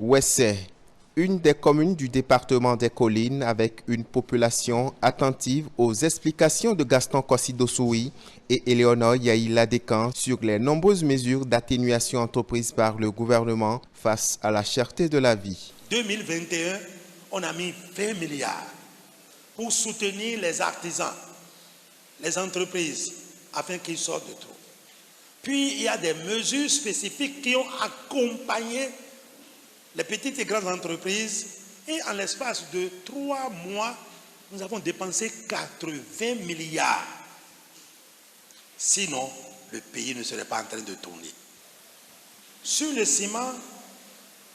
Ouessé, une des communes du département des Collines avec une population attentive aux explications de Gaston Kossi-Dossoui et Éléonore Yaïla-Descamps sur les nombreuses mesures d'atténuation entreprises par le gouvernement face à la cherté de la vie. 2021, on a mis 20 milliards pour soutenir les artisans, les entreprises, afin qu'ils sortent de trop. Puis, il y a des mesures spécifiques qui ont accompagné les petites et grandes entreprises. Et en l'espace de 3 mois, nous avons dépensé 80 milliards. Sinon, le pays ne serait pas en train de tourner. Sur le ciment,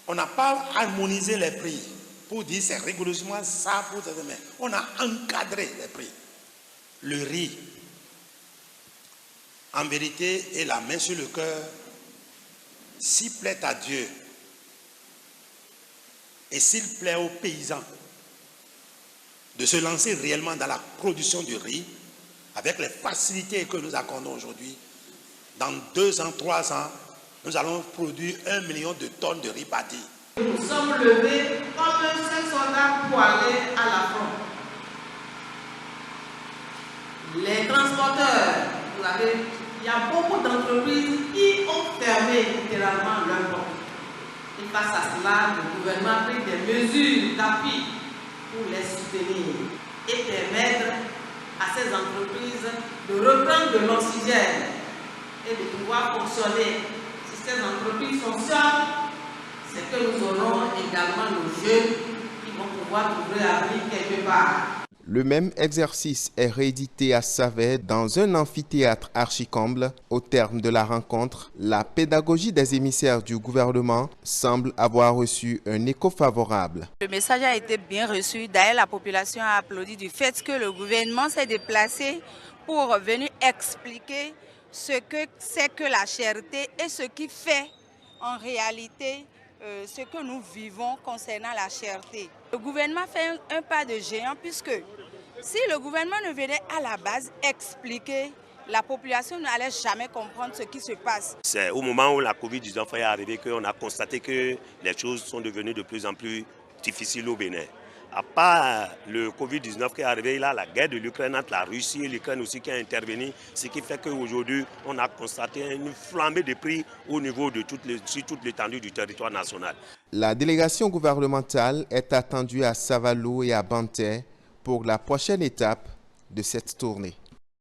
on n'a pas harmonisé les prix pour dire c'est rigoureusement ça pour cette semaine. On a encadré les prix. Le riz, en vérité, et la main sur le cœur, s'il plaît à Dieu et s'il plaît aux paysans de se lancer réellement dans la production du riz, avec les facilités que nous accordons aujourd'hui, dans 2 ans, 3 ans, nous allons produire 1 million de tonnes de riz bâti. Nous sommes levés comme 5 soldats pour aller à la front. Les transporteurs, vous savez, il y a beaucoup d'entreprises qui ont fermé littéralement leurs portes. Et face à cela, le gouvernement a pris des mesures d'appui pour les soutenir et permettre à ces entreprises de reprendre de l'oxygène et de pouvoir fonctionner. Si ces entreprises fonctionnent, c'est que nous aurons également nos jeunes qui vont pouvoir trouver abri quelque part. Le même exercice est réédité à Savet dans un amphithéâtre archicomble. Au terme de la rencontre, la pédagogie des émissaires du gouvernement semble avoir reçu un écho favorable. Le message a été bien reçu. D'ailleurs, la population a applaudi du fait que le gouvernement s'est déplacé pour venir expliquer ce que c'est que la cherté et ce qui fait en réalité ce que nous vivons concernant la cherté. Le gouvernement fait un pas de géant puisque si le gouvernement ne venait à la base expliquer, la population n'allait jamais comprendre ce qui se passe. C'est au moment où la Covid-19 est arrivée qu'on a constaté que les choses sont devenues de plus en plus difficiles au Bénin. À part le Covid-19 qui est arrivé, il y a la guerre de l'Ukraine entre la Russie et l'Ukraine aussi qui a intervenu, ce qui fait qu'aujourd'hui, on a constaté une flambée de prix au niveau de sur toute l'étendue du territoire national. La délégation gouvernementale est attendue à Savalou et à Banté pour la prochaine étape de cette tournée.